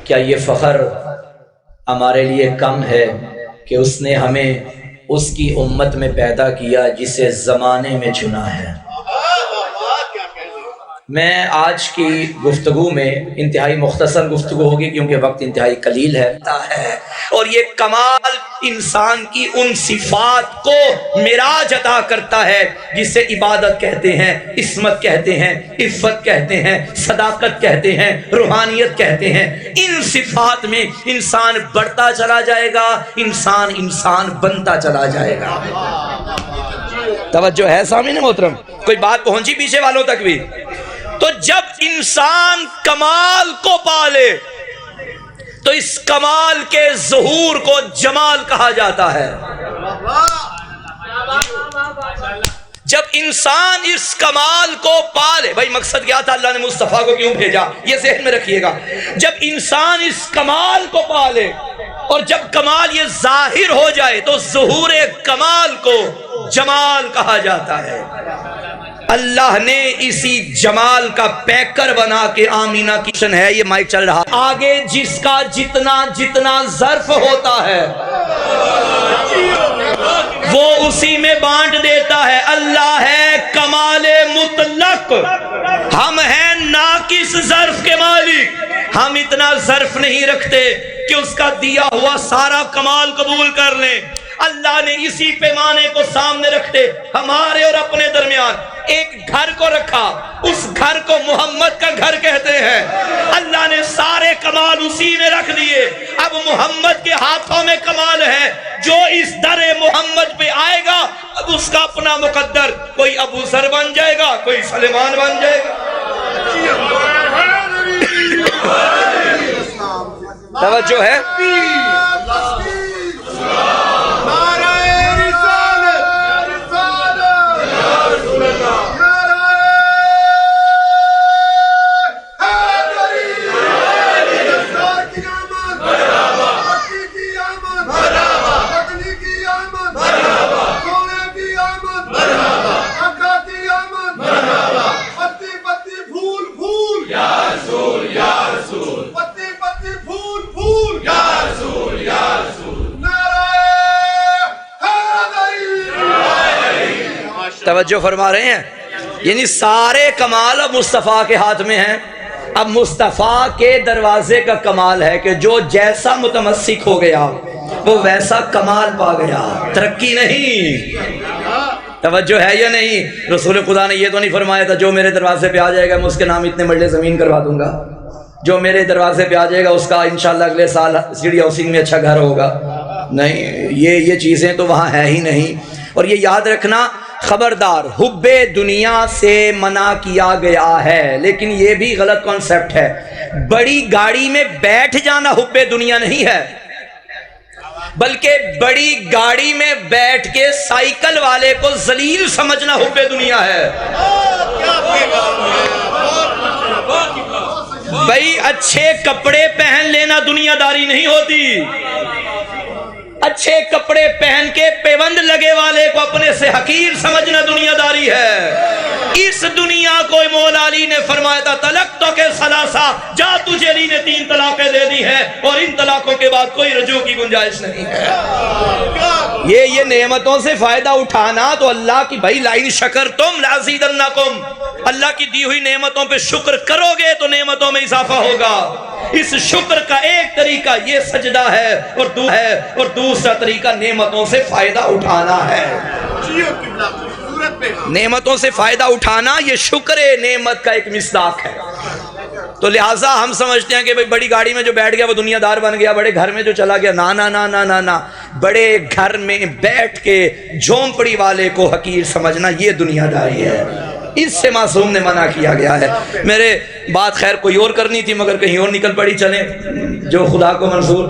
کیا یہ فخر ہمارے لیے کم ہے کہ اس نے ہمیں اس کی امت میں پیدا کیا جسے زمانے میں چنا ہے؟ میں آج کی گفتگو میں انتہائی مختصر گفتگو ہوگی کیونکہ وقت انتہائی قلیل ہے، اور یہ کمال انسان کی ان صفات کو معراج عطا کرتا ہے جسے عبادت کہتے ہیں، عصمت کہتے ہیں، عفت کہتے ہیں، صداقت کہتے ہیں، روحانیت کہتے ہیں۔ ان صفات میں انسان بڑھتا چلا جائے گا، انسان بنتا چلا جائے گا۔ توجہ ہے سامعین محترم؟ کوئی بات پہنچی پیچھے والوں تک بھی؟ تو جب انسان کمال کو پالے تو اس کمال کے ظہور کو جمال کہا جاتا ہے۔ جب انسان اس کمال کو پالے، بھائی مقصد کیا تھا، اللہ نے مصطفیٰ کو کیوں بھیجا، یہ ذہن میں رکھیے گا۔ جب انسان اس کمال کو پالے اور جب کمال یہ ظاہر ہو جائے تو ظہور کمال کو جمال کہا جاتا ہے۔ اللہ نے اسی جمال کا پیکر بنا کے آمینہ کشن ہے، یہ مائک چل رہا، آگے جس کا جتنا ظرف ہوتا ہے وہ اسی میں بانٹ دیتا ہے۔ اللہ ہے کمال مطلق، ہم ہیں ناقص ظرف کے مالک۔ ہم اتنا ظرف نہیں رکھتے کہ اس کا دیا ہوا سارا کمال قبول کر لیں۔ اللہ نے اسی پیمانے کو سامنے رکھتے ہمارے اور اپنے درمیان ایک گھر کو رکھا، اس گھر کو محمد کا گھر کہتے ہیں۔ اللہ نے سارے کمال اسی میں رکھ دیے۔ اب محمد کے ہاتھوں میں کمال ہے، جو اس در محمد پہ آئے گا اب اس کا اپنا مقدر، کوئی ابو ذر بن جائے گا، کوئی سلیمان بن جائے گا۔ توجہ ہے؟ توجہ فرما رہے ہیں؟ یعنی سارے کمال اب مصطفیٰ کے ہاتھ میں ہیں۔ اب مصطفیٰ کے دروازے کا کمال ہے کہ جو جیسا متمسک ہو گیا وہ ویسا کمال پا گیا، ترقی نہیں۔ توجہ ہے یا نہیں؟ رسول خدا نے یہ تو نہیں فرمایا تھا جو میرے دروازے پہ آ جائے گا میں اس کے نام اتنے مرلے زمین کروا دوں گا، جو میرے دروازے پہ آ جائے گا اس کا انشاءاللہ اگلے سال سیڑھی ہاؤسنگ میں اچھا گھر ہوگا۔ نہیں، یہ چیزیں تو وہاں ہے ہی نہیں۔ اور یہ یاد رکھنا، خبردار، حب دنیا سے منع کیا گیا ہے، لیکن یہ بھی غلط کانسیپٹ ہے۔ بڑی گاڑی میں بیٹھ جانا حب دنیا نہیں ہے، بلکہ بڑی گاڑی میں بیٹھ کے سائیکل والے کو ذلیل سمجھنا حب دنیا ہے۔ بھائی اچھے کپڑے پہن لینا دنیا داری نہیں ہوتی۔ اچھے کپڑے پہن کے پیوند لگے والے کو اپنے سے حقیر سمجھنا دنیا داری ہے۔ اس دنیا کو مولا علی نے فرمایا تھا طلقتو کے ثلاثہ، جا تجھے علی نے 3 طلاقیں دے دی ہیں اور ان طلاقوں کے بعد کوئی رجوع کی گنجائش نہیں ہے۔ یہ نعمتوں سے فائدہ اٹھانا تو اللہ کی، بھائی لئن شکرتم لازیدنکم، اللہ کی دی ہوئی نعمتوں پہ شکر کرو گے تو نعمتوں میں اضافہ ہوگا۔ اس شکر کا ایک طریقہ یہ سجدہ ہے اور دوسرا طریقہ نعمتوں سے فائدہ اٹھانا ہے۔ نعمتوں سے فائدہ اٹھانا یہ شکر نعمت کا ایک مصداق ہے۔ تو لہٰذا ہم سمجھتے ہیں کہ بھئی بڑی گاڑی میں جو بیٹھ گیا وہ دنیا دار بن گیا، بڑے گھر میں جو چلا گیا، نا نا نا نا نا نا، بڑے گھر میں بیٹھ کے جھونپڑی والے کو حقیر سمجھنا یہ دنیا داری ہے۔ اس سے معصوم نے منع کیا گیا ہے۔ میرے بات خیر کوئی اور کرنی تھی مگر کہیں اور نکل پڑی، چلیں جو خدا کو منظور۔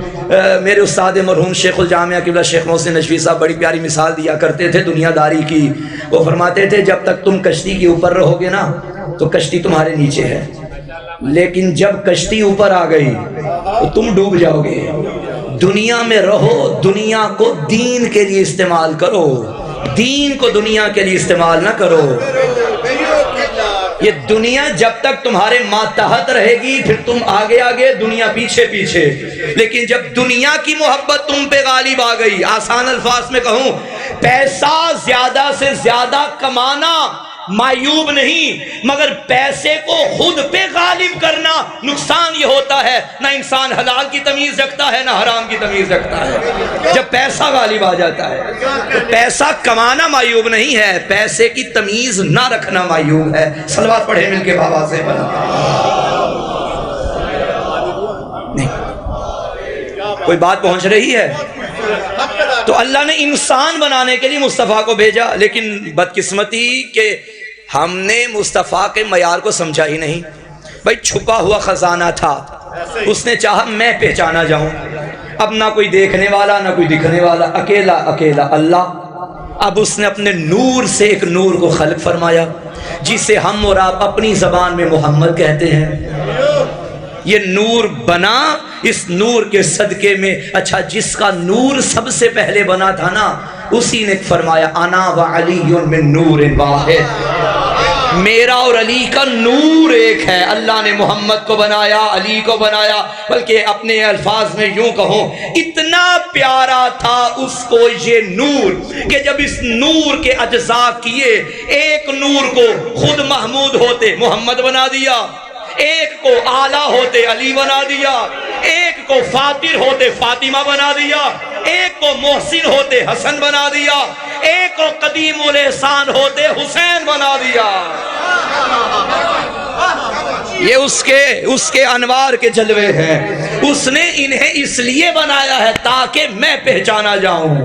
میرے استاد مرحوم شیخ الجامعہ قبلہ شیخ محسن نشوی صاحب بڑی پیاری مثال دیا کرتے تھے دنیا داری کی۔ وہ فرماتے تھے جب تک تم کشتی کے اوپر رہو گے نا تو کشتی تمہارے نیچے ہے، لیکن جب کشتی اوپر آ گئی تو تم ڈوب جاؤ گے۔ دنیا میں رہو، دنیا کو دین کے لیے استعمال کرو، دین کو دنیا کے لیے استعمال نہ کرو۔ یہ دنیا جب تک تمہارے ماتحت رہے گی پھر تم آگے آگے، دنیا پیچھے پیچھے، لیکن جب دنیا کی محبت تم پہ غالب آ گئی، آسان الفاظ میں کہوں، پیسہ زیادہ سے زیادہ کمانا معیوب نہیں، مگر پیسے کو خود پہ غالب کرنا نقصان یہ ہوتا ہے، نہ انسان حلال کی تمیز رکھتا ہے نہ حرام کی تمیز رکھتا ہے جب پیسہ غالب آ جاتا ہے۔ تو پیسہ کمانا معیوب نہیں ہے، پیسے کی تمیز نہ رکھنا معیوب ہے۔ صلوات پڑھے مل کے بابا سے بنا نہیں، کوئی بات پہنچ رہی ہے؟ تو اللہ نے انسان بنانے کے لیے مصطفیٰ کو بھیجا، لیکن بدقسمتی کہ ہم نے مصطفیٰ کے معیار کو سمجھا ہی نہیں۔ بھائی چھپا ہوا خزانہ تھا، اس نے چاہا میں پہچانا جاؤں، اب نہ کوئی دیکھنے والا نہ کوئی دکھنے والا، اکیلا اکیلا اللہ۔ اب اس نے اپنے نور سے ایک نور کو خلق فرمایا، جسے ہم اور آپ اپنی زبان میں محمد کہتے ہیں۔ یہ نور بنا، اس نور کے صدقے میں اچھا جس کا نور سب سے پہلے بنا تھا نا، اسی نے فرمایا انا وعلی من نور واحد، میرا اور علی کا نور ایک ہے۔ اللہ نے محمد کو بنایا، علی کو بنایا، بلکہ اپنے الفاظ میں یوں کہوں، اتنا پیارا تھا اس کو یہ نور کہ جب اس نور کے اجزاء کیے، ایک نور کو خود محمود ہوتے محمد بنا دیا، ایک کو آلہ ہوتے علی بنا دیا، ایک کو فاطر ہوتے فاطمہ بنا دیا، ایک کو محسن ہوتے حسن بنا دیا، ایک کو قدیم الاحسان ہوتے حسین بنا دیا۔ یہ اس کے انوار کے جلوے ہیں۔ اس نے انہیں اس لیے بنایا ہے تاکہ میں پہچانا جاؤں۔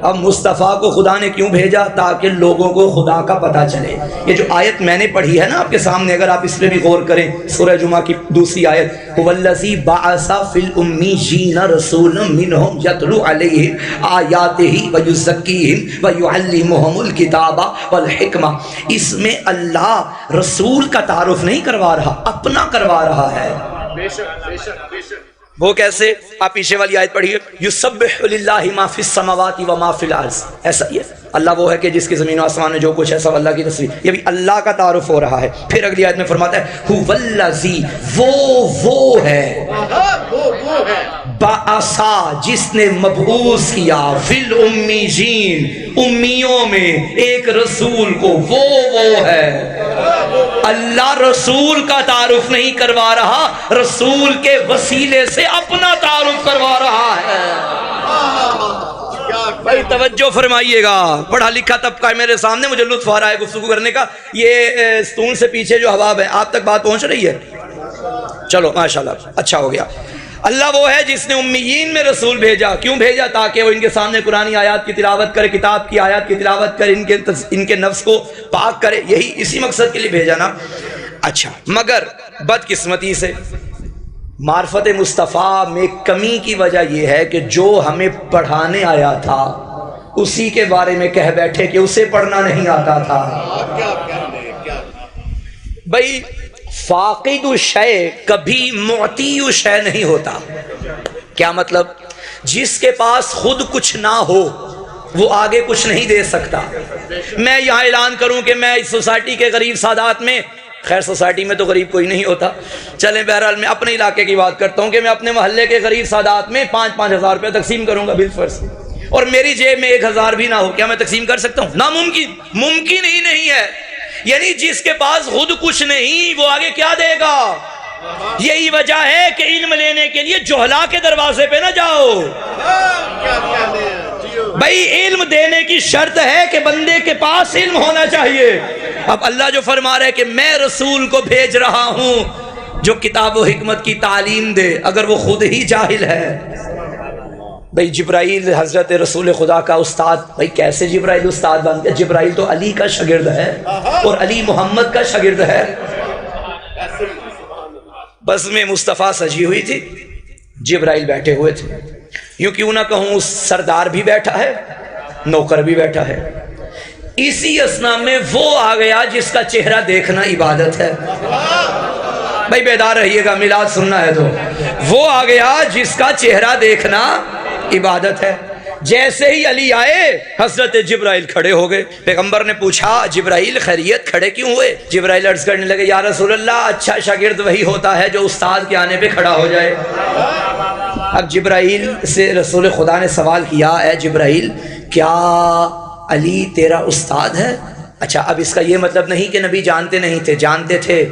اب مصطفیٰ کو خدا نے کیوں بھیجا؟ تاکہ لوگوں کو خدا کا پتہ چلے۔ یہ جو آیت میں نے پڑھی ہے نا آپ کے سامنے، اگر آپ اس پہ بھی غور کریں، سورہ جمعہ کی دوسری آیت، هو الذی بعث فی الامیین رسولا منہم یتلو علیہم آیاتہ ویزکیہم ویعلمہم الکتاب والحکمہ، اس میں اللہ رسول کا تعارف نہیں کروا رہا، اپنا کروا رہا ہے۔ بے شک بے شک بے شک۔ وہ کیسے؟ آپ پیچھے والی آیت پڑھیے، یسبح للہ ما فی السماوات و ما فی الارض، ایسا یہ اللہ وہ ہے کہ جس کے زمین و آسمان میں جو کچھ ہے سب اللہ کی تصویر، یہ بھی اللہ کا تعارف ہو رہا ہے۔ پھر اگلی آیت میں فرماتا ہے هو الذی، وہ ہے، بعثا، جس نے مبعوث کیا، فی الامیین، امیوں میں ایک رسول کو، وہ ہے۔ اللہ رسول کا تعارف نہیں کروا رہا، رسول کے وسیلے سے اپنا تعارف کروا رہا ہے۔ بھائی توجہ فرمائیے گا، پڑھا لکھا طبقہ ہے میرے سامنے، مجھے لطف آ رہا ہے گفتگو کرنے کا۔ یہ ستون سے پیچھے جو حباب ہے، آپ تک بات پہنچ رہی ہے؟ چلو ماشاءاللہ، اچھا ہو گیا۔ اللہ وہ ہے جس نے امیین میں رسول بھیجا، کیوں بھیجا؟ تاکہ وہ ان کے سامنے قرآن آیات کی تلاوت کرے، کتاب کی آیات کی تلاوت کرے، ان کے نفس کو پاک کرے، یہی اسی مقصد کے لیے بھیجا نا۔ اچھا، مگر بدقسمتی سے معرفت مصطفیٰ میں کمی کی وجہ یہ ہے کہ جو ہمیں پڑھانے آیا تھا اسی کے بارے میں کہہ بیٹھے کہ اسے پڑھنا نہیں آتا تھا۔ بھائی فاقد الشیء کبھی معطی الشیء نہیں ہوتا۔ کیا مطلب؟ جس کے پاس خود کچھ نہ ہو وہ آگے کچھ نہیں دے سکتا۔ میں یہاں اعلان کروں کہ میں اس سوسائٹی کے غریب سادات میں، خیر سوسائٹی میں تو غریب کوئی نہیں ہوتا، چلیں بہرحال میں اپنے علاقے کی بات کرتا ہوں کہ میں اپنے محلے کے غریب سادات میں 5-5 ہزار روپے تقسیم کروں گا بالفرض، اور میری جیب میں 1,000 بھی نہ ہو، کیا میں تقسیم کر سکتا ہوں؟ ناممکن، ممکن ہی نہیں ہے۔ یعنی جس کے پاس خود کچھ نہیں وہ آگے کیا دے گا؟ یہی وجہ ہے کہ علم لینے کے لیے جہلا کے دروازے پہ نہ جاؤ۔ بھائی علم دینے کی شرط ہے کہ بندے کے پاس علم ہونا چاہیے۔ اب اللہ جو فرما رہا ہے کہ میں رسول کو بھیج رہا ہوں جو کتاب و حکمت کی تعلیم دے، اگر وہ خود ہی جاہل ہے۔ بھئی جبرائیل حضرت رسول خدا کا استاد، بھئی کیسے جبرائیل استاد بن گیا؟ جبرائیل تو علی کا شاگرد ہے اور علی محمد کا شاگرد ہے۔ بس میں مصطفیٰ سجی ہوئی تھی، جبرائیل بیٹھے ہوئے تھے، یوں کیوں نہ کہوں اس سردار بھی بیٹھا ہے، نوکر بھی بیٹھا ہے۔ اسی اسنا میں وہ آ گیا جس کا چہرہ دیکھنا عبادت ہے۔ بھائی بیدار رہیے گا، میلاد سننا ہے تو۔ وہ آ گیا جس کا چہرہ دیکھنا عبادت ہے۔ جیسے ہی علی آئے حضرت جبرائیل کھڑے ہو گئے. پیغمبر نے پوچھا جبرائیل خیریت کھڑے کیوں ہوئے؟ جبرائیل عرض کرنے لگے یا رسول اللہ اچھا شاگرد وہی ہوتا ہے جو استاد کے آنے پہ کھڑا ہو جائے. اب جبرائیل سے رسول خدا نے سوال کیا اے جبرائیل کیا علی تیرا استاد ہے؟ اچھا اب اس کا یہ مطلب نہیں کہ نبی جانتے نہیں تھے، جانتے تھے.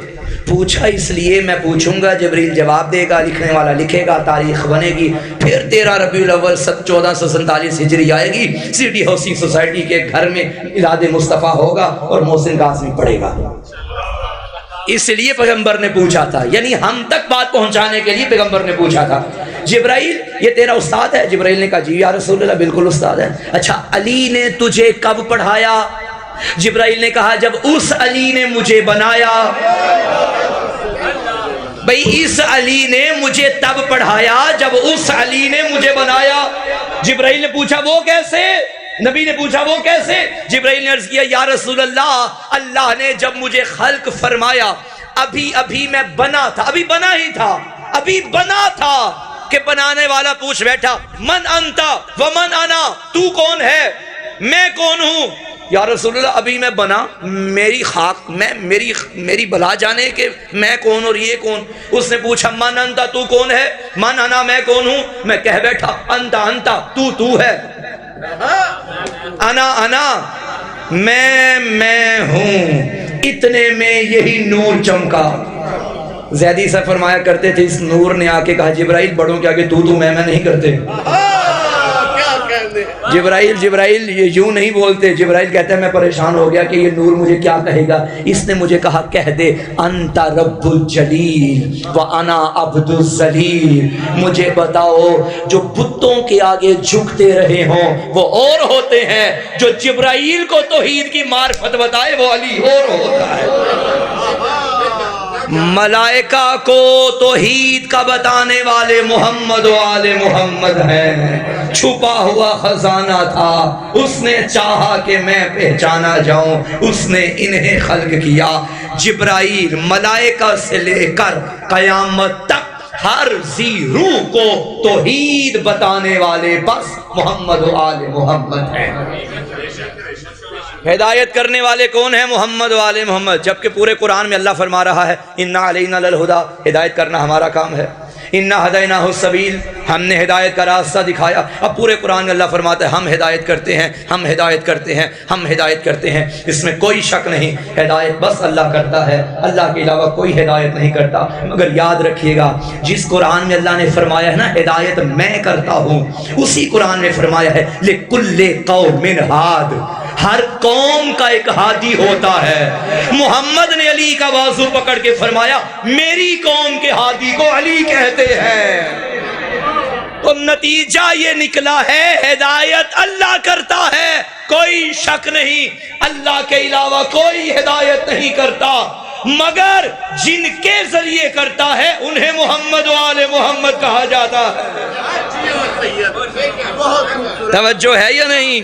پوچھا اس لیے میں پوچھوں گا، جبریل جواب دے گا، لکھنے والا لکھے گا، تاریخ بنے گی، پھر 13 ربیع الاول 1447 ہجری آئے گی، سٹی ہاؤسنگ سوسائٹی کے گھر میں میلاد مصطفیٰ ہوگا اور محسن قاسمی پڑھے گا. اس لیے پیغمبر نے پوچھا تھا، یعنی ہم تک بات پہنچانے کے لیے پیغمبر نے پوچھا تھا جبرائیل یہ تیرا استاد ہے؟ جبرائیل نے کہا جی یا رسول اللہ بالکل استاد ہے. اچھا علی نے تجھے کب پڑھایا؟ جبرائیل نے کہا جب اس علی نے مجھے بنایا. بھئی اس علی نے مجھے تب پڑھایا جب اس علی نے مجھے بنایا. جبرائیل نے پوچھا وہ کیسے؟ نبی نے پوچھا وہ کیسے؟ جبرائیل نے عرض کیا یا رسول اللہ اللہ نے جب مجھے خلق فرمایا ابھی میں بنا تھا، ابھی بنا تھا کہ بنانے والا پوچھ بیٹھا من انتا ومن انا، تو کون ہے میں کون ہوں؟ یا رسول اللہ ابھی میں بنا، میری خاک میری بلا جانے کہ میں کون اور یہ کون. اس نے پوچھا من انتا تو کون ہے؟ من انا میں کون ہوں؟ میں کہہ بیٹھا انتا تو ہے. انا میں ہوں. اتنے میں یہی نور چمکا. زیدی سے فرمایا کرتے تھے اس نور نے آ کے کہا جبرائیل بڑوں کے آگے تو میں نہیں کرتے. جبرائیل یہ یوں نہیں بولتے. جبرائیل کہتے ہیں میں پریشان ہو گیا کہ یہ نور مجھے کیا کہے گا. اس نے مجھے کہا کہہ دے انت رب الجلیل وانا عبد الذلیل. مجھے بتاؤ جو بتوں کے آگے جھکتے رہے ہوں وہ اور ہوتے ہیں، جو جبرائیل کو توحید کی معرفت بتائے وہ علی اور ہوتا ہے. ملائکہ کو توحید کا بتانے والے محمد و آل محمد ہیں. چھپا ہوا خزانہ تھا، اس نے چاہا کہ میں پہچانا جاؤں، اس نے انہیں خلق کیا. جبرائیل ملائکہ سے لے کر قیامت تک ہر ذی روح کو توحید بتانے والے بس محمد و آل محمد ہیں. ہدایت کرنے والے کون ہیں؟ محمد و آل محمد. جبکہ پورے قرآن میں اللہ فرما رہا ہے انا علینا للہدیٰ، ہدایت کرنا ہمارا کام ہے. انا ہدیناہ السبیل، ہم نے ہدایت کا راستہ دکھایا. اب پورے قرآن میں اللہ فرماتا ہے ہم ہدایت کرتے ہیں، ہم ہدایت کرتے ہیں، ہم ہدایت کرتے ہیں. اس میں کوئی شک نہیں، ہدایت بس اللہ کرتا ہے، اللہ کے علاوہ کوئی ہدایت نہیں کرتا. مگر یاد رکھیے گا جس قرآن میں اللہ نے فرمایا ہے نا ہدایت میں کرتا ہوں، اسی قرآن میں فرمایا ہے لِكُلِّ قَوْمٍ ہَادٍ، ہر قوم کا ایک ہادی ہوتا ہے. محمد نے علی کا بازو پکڑ کے فرمایا میری قوم کے ہادی کو علی کہتے ہیں. تو نتیجہ یہ نکلا ہے ہدایت اللہ کرتا ہے، کوئی شک نہیں. اللہ کے علاوہ کوئی ہدایت نہیں کرتا، مگر جن کے ذریعے کرتا ہے انہیں محمد و آل محمد کہا جاتا ہے. توجہ ہے یا نہیں؟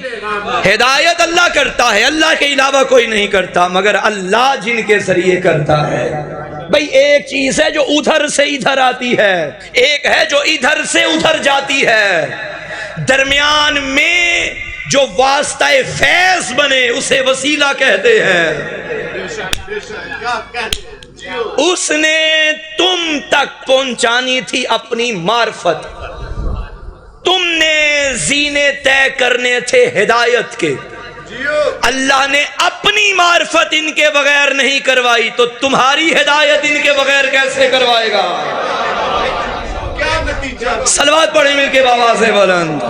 ہدایت اللہ کرتا ہے، اللہ کے علاوہ کوئی نہیں کرتا، مگر اللہ جن کے ذریعے کرتا ہے. بھئی ایک چیز ہے جو ادھر سے ادھر آتی ہے، ایک ہے جو ادھر سے ادھر جاتی ہے. درمیان میں جو واسطہ فیض بنے اسے وسیلہ کہتے ہیں. اس نے تم تک پہنچانی تھی اپنی معرفت، تم نے زینے طے کرنے تھے ہدایت کے. اللہ نے اپنی معرفت ان کے بغیر نہیں کروائی تو تمہاری ہدایت ان کے بغیر کیسے کروائے گا؟ صلوات پڑھیں مل کے بآواز بلند.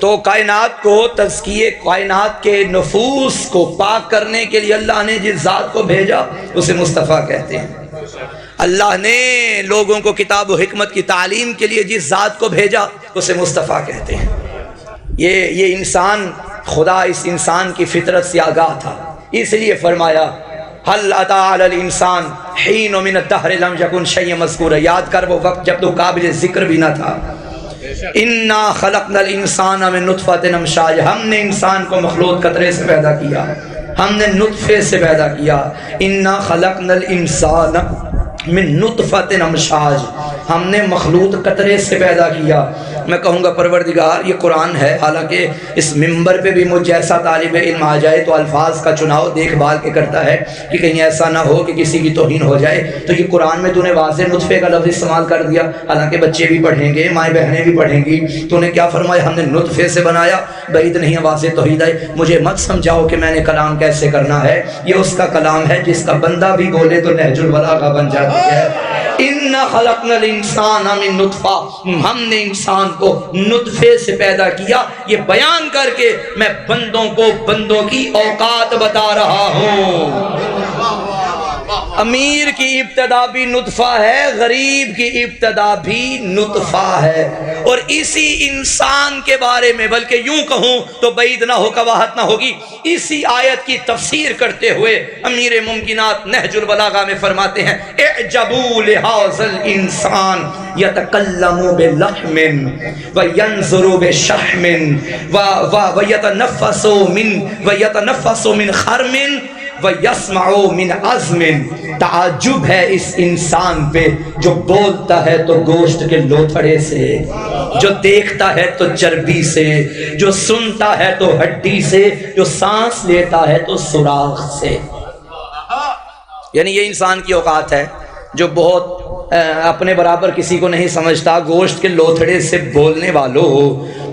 تو کائنات کو تزکیے کائنات کے نفوس کو پاک کرنے کے لیے اللہ نے جس ذات کو بھیجا اسے مصطفیٰ کہتے ہیں. اللہ نے لوگوں کو کتاب و حکمت کی تعلیم کے لیے جس ذات کو بھیجا اسے مصطفیٰ کہتے ہیں. یہ انسان، خدا اس انسان کی فطرت سے آگاہ تھا، اس لیے فرمایا حل اتی علی الانسان حین من الدہر لم یکن شیئا مذکورا. یاد کر وہ وقت جب تو قابل ذکر بھی نہ تھا. انا خلقنا الانسان من نطفۃ امشاج، ہم نے انسان کو مخلوط قطرے سے پیدا کیا، ہم نے نطفے سے پیدا کیا. انا خلقنا الانسان من نطفۃ امشاج، ہم نے مخلوط قطرے سے پیدا کیا۔ میں کہوں گا پروردگار یہ قرآن ہے، حالانکہ اس منبر پہ بھی مجھ جیسا طالب علم آ جائے تو الفاظ کا چناؤ دیکھ بھال کے کرتا ہے کہ کہیں ایسا نہ ہو کہ کسی کی توہین ہو جائے، تو یہ قرآن میں تو نے واضح نطفے کا لفظ استعمال کر دیا، حالانکہ بچے بھی پڑھیں گے، مائیں بہنیں بھی پڑھیں گی، تو نے کیا فرمایا؟ ہم نے نطفے سے بنایا۔ بعید نہیں ہے واضح توحید ہے۔ مجھے مت سمجھاؤ کہ میں نے کلام کیسے کرنا ہے، یہ اس کا کلام ہے جس کا بندہ بھی بولے تو نہج البلاغہ بن جاتی ہے۔ اِنَّا خَلَقْنَا الْإِنسَانَ مِن نُطْفَةٍ، ہم نے انسان کو نطفے سے پیدا کیا۔ یہ بیان کر کے میں بندوں کو بندوں کی اوقات بتا رہا ہوں۔ امیر کی ابتدا بھی نطفہ ہے، غریب کی ابتدا بھی نطفہ ہے، اور اسی انسان کے بارے میں بلکہ یوں کہوں تو بعید نہ ہو، قباحت نہ ہوگی، اسی آیت کی تفسیر کرتے ہوئے امیر ممکنات نہج البلاغہ میں فرماتے ہیں اعجبوا لہذا الانسان یتکلم بلحم وینظر بشحم ویتنفس من خرم وَيَسْمَعُ مِنْ عَزْمٍ، تعجب ہے اس انسان پہ جو بولتا ہے تو گوشت کے لوتھڑے سے، جو دیکھتا ہے تو چربی سے، جو سنتا ہے تو ہڈی سے، جو سانس لیتا ہے تو سوراخ سے۔ یعنی یہ انسان کی اوقات ہے جو بہت اپنے برابر کسی کو نہیں سمجھتا۔ گوشت کے لوتھڑے سے بولنے والو،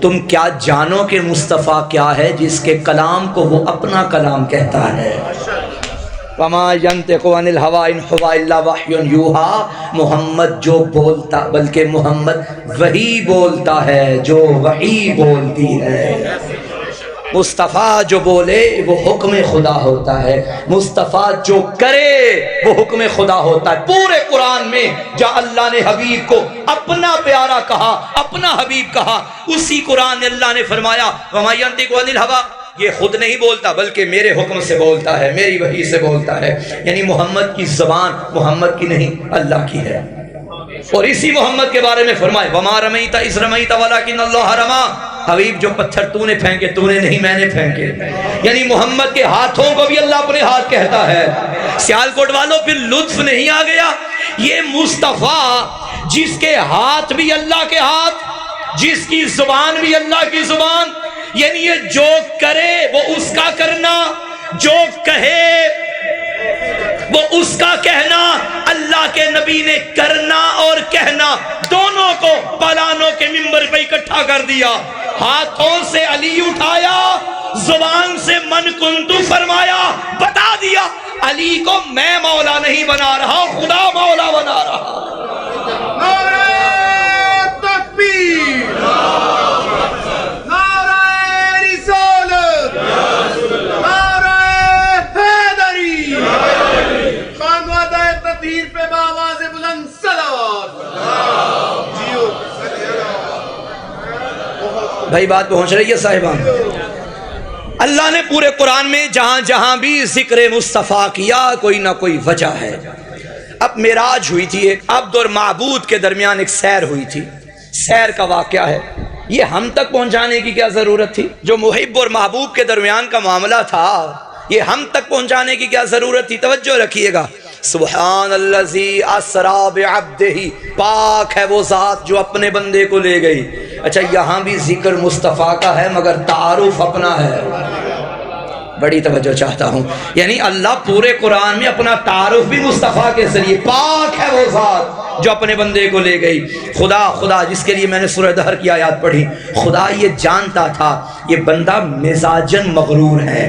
تم کیا جانو کہ مصطفیٰ کیا ہے جس کے کلام کو وہ اپنا کلام کہتا ہے۔ وَمَا يَنْطِقُ عَنِ الْهَوَىٰ إِنْ هُوَ إِلَّا وَحْيٌ يُوحَىٰ، محمد جو بولتا، بلکہ محمد وہی بولتا ہے جو وحی بولتی ہے۔ مصطفیٰ جو بولے وہ حکم خدا ہوتا ہے، مصطفیٰ جو کرے وہ حکم خدا ہوتا ہے۔ پورے قرآن میں جہاں اللہ نے حبیب کو اپنا پیارا کہا، اپنا حبیب کہا، اسی قرآن میں اللہ نے فرمایا وَمَا يَنْطِقُ عَنِ الْهَوَىٰ، یہ خود نہیں بولتا بلکہ میرے حکم سے بولتا ہے، میری وحی سے بولتا ہے۔ یعنی محمد کی زبان محمد کی نہیں، اللہ کی ہے۔ اور اسی محمد کے بارے میں فرمائے وَمَا رَمَيْتَ إِذْ رَمَيْتَ وَلَكِنَّ اللَّهَ رَمَىٰ، حبیب جو پتھر تو نے پھینکے تو نے نہیں، میں نے پھینکے۔ یعنی محمد کے ہاتھوں کو بھی اللہ اپنے ہاتھ کہتا ہے۔ سیالکوٹ والوں پھر لطف نہیں آ گیا؟ یہ مصطفیٰ جس کے ہاتھ بھی اللہ کے ہاتھ، جس کی زبان بھی اللہ کی زبان، یعنی یہ جو کرے وہ اس کا کرنا، جو کہے وہ اس کا کہنا۔ اللہ کے نبی نے کرنا اور کہنا دونوں کو پلانوں کے منبر پہ اکٹھا کر دیا۔ ہاتھوں سے علی اٹھایا، زبان سے من کنتو فرمایا، بتا دیا علی کو میں مولا نہیں بنا رہا، خدا مولا بنا رہا۔ نعرہ تکبیر، نعرہ رسالت، نعرہ حیدری، خانوادہ تطہیر پہ بآواز بلند صلوات۔ بھائی بات پہنچ رہی ہے صاحبان؟ اللہ نے پورے قرآن میں جہاں جہاں بھی ذکر مصطفیٰ کیا کوئی نہ کوئی وجہ ہے۔ اب معراج ہوئی تھی، ایک عبد اور معبود کے درمیان ایک سیر ہوئی تھی، سیر کا واقعہ ہے۔ یہ ہم تک پہنچانے کی کیا ضرورت تھی؟ جو محب اور محبوب کے درمیان کا معاملہ تھا یہ ہم تک پہنچانے کی کیا ضرورت تھی؟ توجہ رکھیے گا۔ سبحان الذی اسری بعبدہ، پاک ہے وہ ذات جو اپنے بندے کو لے گئی۔ اچھا یہاں بھی ذکر مصطفیٰ کا ہے مگر تعارف اپنا ہے۔ بڑی توجہ چاہتا ہوں، یعنی اللہ پورے قرآن میں اپنا تعارف بھی مصطفیٰ کے ذریعے، پاک ہے وہ ذات جو اپنے بندے کو لے گئی۔ خدا جس کے لیے میں نے سورہ دہر کی آیات پڑھی، خدا یہ جانتا تھا یہ بندہ مزاجن مغرور ہے،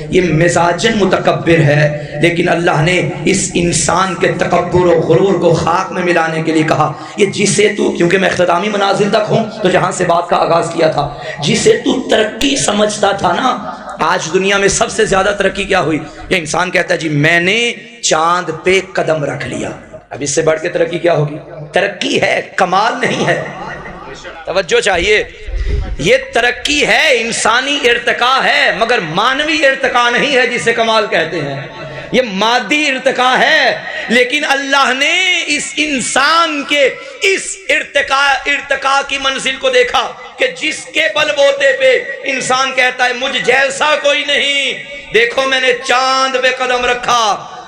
یہ مزاجن متکبر ہے، لیکن اللہ نے اس انسان کے تکبر و غرور کو خاک میں ملانے کے لیے کہا یہ جسے تو، کیونکہ میں اختتامی منازل تک ہوں تو جہاں سے بات کا آغاز کیا تھا، جسے تو ترقی سمجھتا تھا نا، آج دنیا میں سب سے زیادہ ترقی کیا ہوئی؟ یہ انسان کہتا ہے جی میں نے چاند پہ قدم رکھ لیا۔ اب اس سے بڑھ کے ترقی کیا ہوگی؟ ترقی ہے، کمال نہیں ہے۔ توجہ چاہیے، یہ ترقی ہے، انسانی ارتقاء ہے، مگر مانوی ارتقاء نہیں ہے جسے کمال کہتے ہیں، یہ مادی ارتقاء ہے۔ لیکن اللہ نے اس انسان کے اس ارتقاء کی منزل کو دیکھا کہ جس کے بل بوتے پہ انسان کہتا ہے مجھ جیسا کوئی نہیں، دیکھو میں نے چاند پہ قدم رکھا،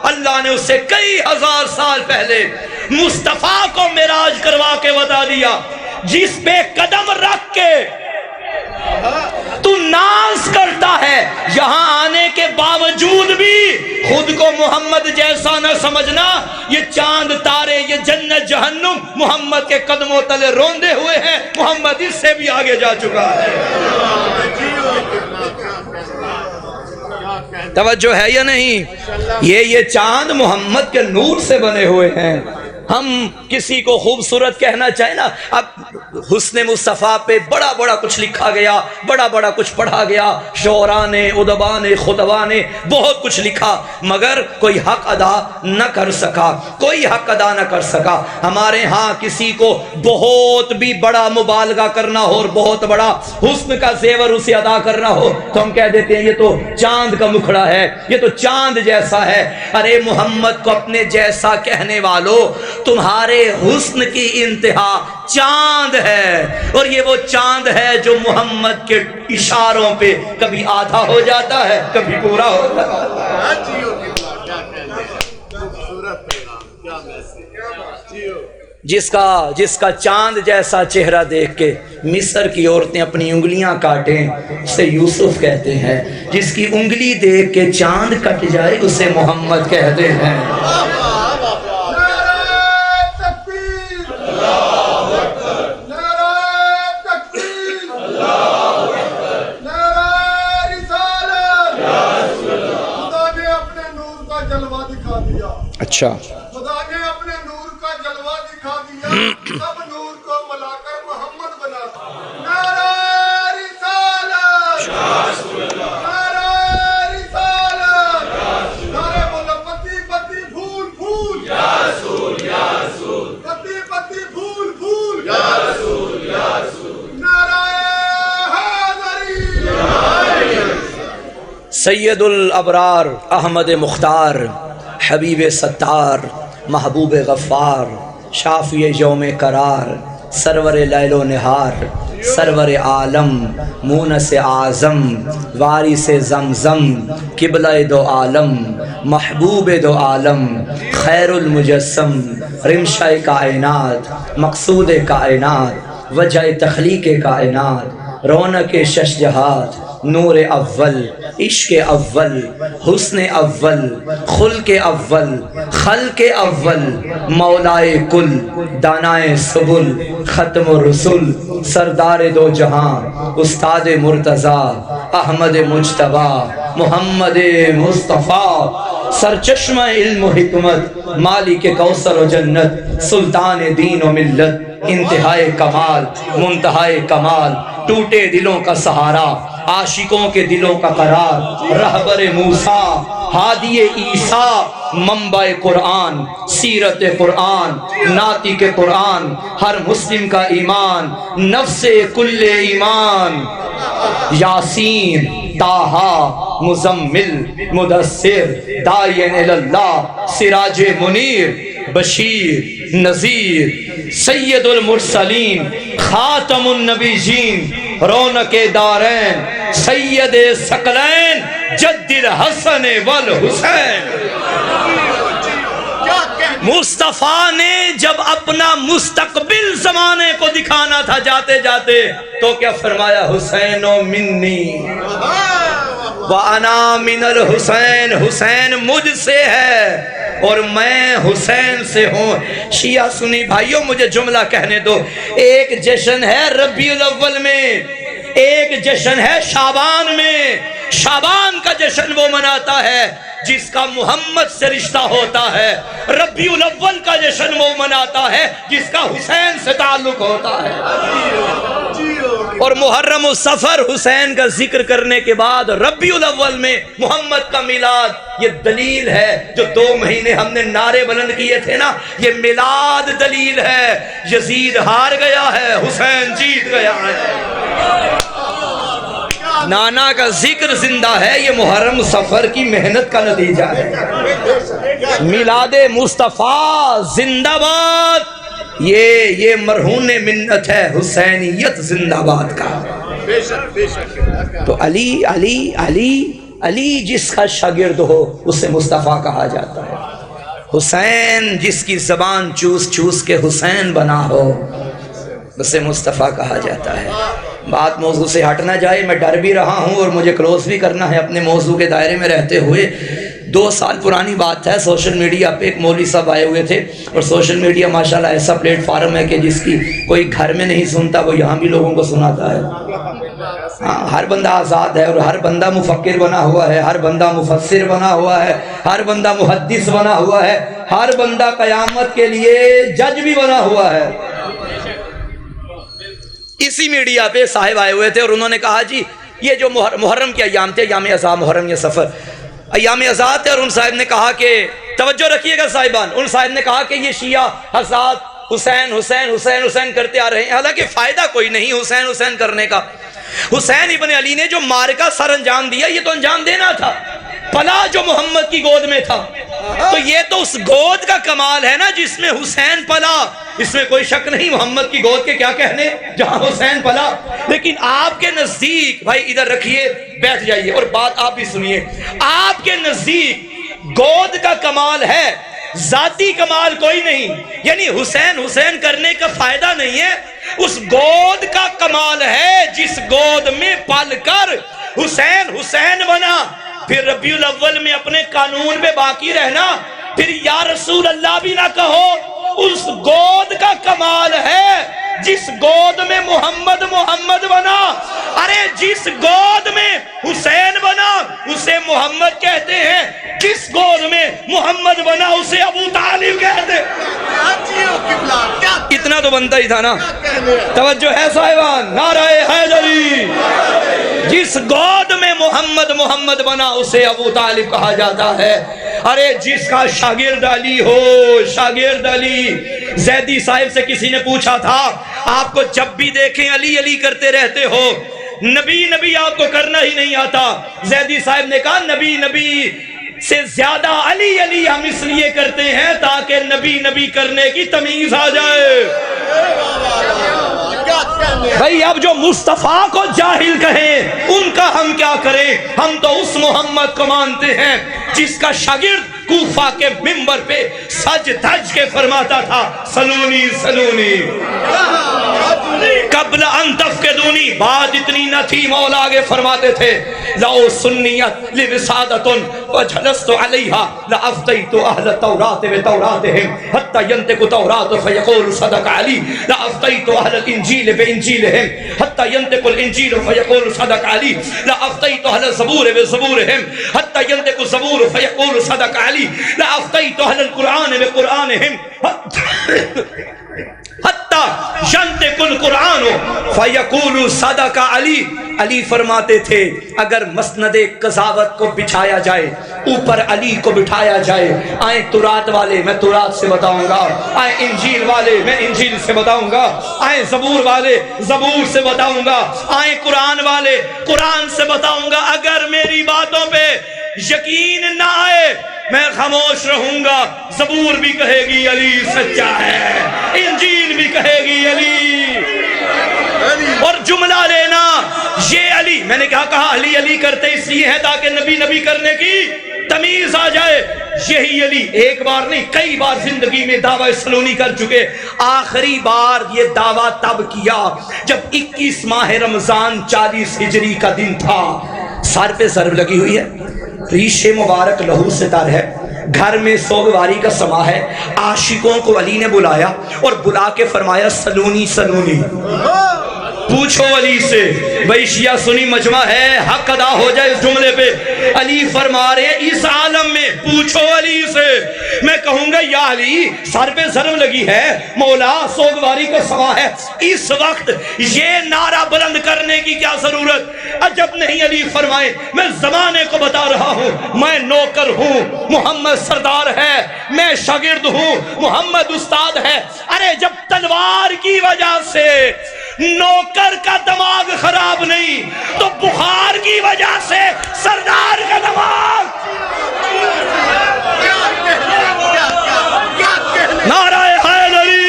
اللہ نے اسے کئی ہزار سال پہلے مصطفیٰ کو معراج کروا کے بتا دیا، جس پہ قدم رکھ کے تو ناز کرتا ہے، یہاں آنے کے باوجود بھی خود کو محمد جیسا نہ سمجھنا، یہ چاند تارے، یہ جنت جہنم محمد کے قدموں تلے روندے ہوئے ہیں، محمد اس سے بھی آگے جا چکا ہے۔ توجہ ہے یا نہیں؟ یہ چاند محمد کے نور سے بنے ہوئے ہیں۔ ہم کسی کو خوبصورت کہنا چاہیں نا، اب حسن مصطفیٰ پہ بڑا بڑا کچھ لکھا گیا، بڑا بڑا کچھ پڑھا گیا، شعراء نے، ادباء نے، خطباء نے بہت کچھ لکھا، مگر کوئی حق ادا نہ کر سکا، کوئی حق ادا نہ کر سکا۔ ہمارے ہاں کسی کو بہت بھی بڑا مبالغہ کرنا ہو اور بہت بڑا حسن کا زیور اسے ادا کرنا ہو تو ہم کہہ دیتے ہیں یہ تو چاند کا مکھڑا ہے، یہ تو چاند جیسا ہے۔ ارے محمد کو اپنے جیسا کہنے والوں، تمہارے حسن کی انتہا چاند ہے، اور یہ وہ چاند ہے جو محمد کے اشاروں پہ کبھی آدھا ہو جاتا ہے، کبھی پورا ہو جاتا ہے۔ جس کا چاند جیسا چہرہ دیکھ کے مصر کی عورتیں اپنی انگلیاں کاٹیں اسے یوسف کہتے ہیں، جس کی انگلی دیکھ کے چاند کٹ جائے اسے محمد کہتے ہیں۔ اچھا، خدا نے اپنے نور کا جلوہ دکھا دیا، سب نور کو ملا کر محمد بنا دیا۔ نعرہ رسالت، نعرہ رسالت، نعرہ بولو پتی پتی پھول پھول، یا رسول یا رسول، پتی پتی پھول پھول، یا رسول یا رسول، نعرہ حیدری۔ سید الابرار احمد مختار، حبیب ستار، محبوب غفار، شافی یوم قرار، سرور لیل و نہار، سرور عالم، مونس اعظم، وارث زمزم، قبلہ دو عالم، محبوب دو عالم، خیر المجسم، رمشہ کائنات، مقصود کائنات، وجہ تخلیق کائنات، رونق شش جہات، نور اول، عشق اول، حسن اول، خلق اول، خلق اول، مولائے کل، دانائے سبل، ختم الرسل، سردار دو جہاں، استاد مرتضیٰ، احمد مجتبیٰ، محمد مصطفیٰ، سرچشمہ علم و حکمت، مالک کوثر و جنت، سلطان دین و ملت، انتہائے کمال، منتہائے کمال، ٹوٹے دلوں کا سہارا، عاشقوں کے دلوں کا قرار، رہبر موسیٰ، ہادی عیسیٰ، منبع قرآن، سیرت قرآن، ناطق قرآن، ہر مسلم کا ایمان، نفس کل ایمان، یاسین، طٰہٰ، مزمل، مدثر، داعین اللہ، سراج منیر، بشیر، نذیر، سید المرسلین، خاتم النبیین، رونق دارین، سید ثقلین، جد الحسن والحسین۔ مصطفیٰ نے جب اپنا مستقبل زمانے کو دکھانا تھا جاتے جاتے تو کیا فرمایا؟ حسین منی وَأَنَا مِنَ الْحُسَيْن، حسین مجھ سے ہے اور میں حسین سے ہوں۔ شیعہ سنی بھائیوں مجھے جملہ کہنے دو، ایک جشن ہے ربیع الاول میں، ایک جشن ہے شعبان میں۔ شعبان کا جشن وہ مناتا ہے جس کا محمد سے رشتہ ہوتا ہے، ربیع الاول کا جشن وہ مناتا ہے جس کا حسین سے تعلق ہوتا ہے۔ اور محرم و صفر حسین کا ذکر کرنے کے بعد ربیع الاول میں محمد کا میلاد، یہ دلیل ہے۔ جو 2 مہینے ہم نے نعرے بلند کیے تھے نا، یہ میلاد دلیل ہے۔ یزید ہار گیا ہے، حسین جیت گیا ہے۔ نانا کا ذکر زندہ ہے، یہ محرم سفر کی محنت کا نتیجہ ہے۔ میلاد مصطفیٰ زندہ باد، یہ مرہون منت ہے حسینیت زندہ باد کا۔ تو علی علی علی علی جس کا شاگرد ہو اسے مصطفیٰ کہا جاتا ہے، حسین جس کی زبان چوس چوس کے حسین بنا ہو اسے مصطفیٰ کہا جاتا ہے۔ بات موضوع سے ہٹ نہ جائے، میں ڈر بھی رہا ہوں اور مجھے کلوز بھی کرنا ہے اپنے موضوع کے دائرے میں رہتے ہوئے۔ 2 سال پرانی بات ہے، سوشل میڈیا پہ ایک مولوی صاحب آئے ہوئے تھے، اور سوشل میڈیا ماشاءاللہ ایسا پلیٹ فارم ہے کہ جس کی کوئی گھر میں نہیں سنتا وہ یہاں بھی لوگوں کو سناتا ہے۔ ہاں، ہر بندہ آزاد ہے، اور ہر بندہ مفکر بنا ہوا ہے، ہر بندہ مفسر بنا ہوا ہے، ہر بندہ محدث بنا ہوا ہے، ہر بندہ قیامت کے لیے جج بھی بنا ہوا ہے۔ اسی میڈیا پہ صاحب آئے ہوئے تھے اور انہوں نے کہا جی یہ جو محرم کے ایام تھے، ایام عزا، محرم یا سفر، ایام عزا تھے، اور ان صاحب نے کہا کہ توجہ رکھیے گا صاحبان، ان صاحب نے کہا کہ یہ شیعہ حضرات حسین حسین حسین حسین کرتے آ رہے ہیں، حالانکہ فائدہ کوئی نہیں حسین حسین کرنے کا۔ حسین ابن علی نے جو معرکہ سر انجام دیا یہ تو انجام دینا تھا، پلا جو محمد کی گود میں تھا، تو یہ تو اس گود کا کمال ہے نا جس میں حسین پلا، اس میں کوئی شک نہیں، محمد کی گود کے کیا کہنے جہاں حسین پلا۔ لیکن آپ کے نزدیک، بھائی ادھر رکھیے بیٹھ جائیے اور بات آپ بھی سنیے، آپ کے نزدیک گود کا کمال ہے، ذاتی کمال کوئی نہیں، یعنی حسین حسین کرنے کا فائدہ نہیں ہے، اس گود کا کمال ہے جس گود میں پل کر حسین حسین بنا، پھر ربیع الاول میں اپنے قانون پہ باقی رہنا، پھر یا رسول اللہ بھی نہ کہو، اس گود کا کمال ہے جس گود میں محمد محمد بنا۔ ارے جس گود میں حسین بنا اسے محمد کہتے ہیں، جس گود میں محمد بنا اسے ابو طالب کہتے ہیں۔ اتنا تو بنتا ہی تھا نا، توجہ ہے صاحبان، نعرہ حیدری۔ جس گود میں محمد محمد بنا اسے ابو طالب کہا جاتا ہے۔ ارے جس کا شاگرد علی ہو، شاگرد علی، زیدی صاحب سے کسی نے پوچھا تھا آپ کو جب بھی دیکھیں علی علی کرتے رہتے ہو، نبی نبی آپ کو کرنا ہی نہیں آتا؟ زیدی صاحب نے کہا نبی نبی سے زیادہ علی علی ہم اس لیے کرتے ہیں تاکہ نبی نبی کرنے کی تمیز آ جائے۔ بھئی اب جو مصطفیٰ کو جاہل کہیں ان کا ہم کیا کریں؟ ہم تو اس محمد کو مانتے ہیں جس کا شاگرد کوفہ کے منبر پہ سج دھج کے فرماتا تھا سلونی سلونی قبل ان تفقدونی، بات اتنی نہ تھی، مولا آگے فرماتے تھے لو سنیت لوسادۃ وجلست علیہا لافدیت اہل التوراۃ بتوراتہم حتی ینطق التوراۃ فیقول صدق علی، لافدیت اہل الانجیل بانجیلہم حتی ینطق الانجیل فیقول صدق علی، لافدیت اہل الزبور بزبورہم حتی ینطق الزبور فیقول صدق علی، لافدیت اہل القرآن بقرآنہم حتی ینطق القرآن فیقول صدق علی۔ علی فرماتے تھے اگر مسند قضاوت کو بچھایا جائے، اوپر علی کو بٹھایا جائے، آئیں تورات والے میں تورات سے بتاؤں گا، آئیں انجیل والے میں انجیل سے بتاؤں گا، آئیں زبور والے زبور سے بتاؤں گا، آئیں قرآن والے قرآن سے بتاؤں گا۔ اگر میری باتوں پہ یقین نہ آئے میں خاموش رہوں گا، زبور بھی کہے گی علی سچا ہے، انجیل بھی کہے گی علی، اور جملہ لینا یہ علی، میں نے کیا کہا علی علی کرتے اس لیے ہے تاکہ نبی نبی کرنے کی تمیز آ جائے۔ یہی علی ایک بار نہیں کئی بار زندگی میں دعویٰ سلونی کر چکے، آخری بار یہ دعویٰ تب کیا جب 21 ماہ رمضان 40 ہجری کا دن تھا، سر پہ ضرب لگی ہوئی ہے، ریش مبارک لہو سے تر ہے، گھر میں سوگواری کا سما ہے، عاشقوں کو علی نے بلایا اور بلا کے فرمایا سلونی سلونی، پوچھو علی سے، بھئی شیعہ سنی مجمع ہے، حق ادا ہو جائے اس جملے پہ۔ علی فرما رہے ہیں اس عالم میں پوچھو علی سے، میں کہوں گا یا علی سر پہ ضرب لگی ہے، مولا سوگواری کا سما ہے، اس وقت یہ نعرہ بلند کرنے کی کیا ضرورت؟ عجب نہیں علی فرمائے میں زمانے کو بتا رہا ہوں، میں نوکر ہوں، محمد سردار ہے، میں شاگرد ہوں، محمد استاد ہے۔ ارے جب تلوار کی وجہ سے نوکر کا دماغ خراب نہیں تو بخار کی وجہ سے سردار کا دماغ۔ نعرہ حیدری،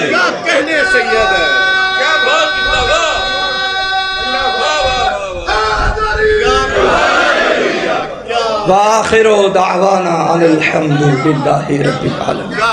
کیا کہنے سید ہے، وآخر دعوانا ان الحمد للہ رب العالمین.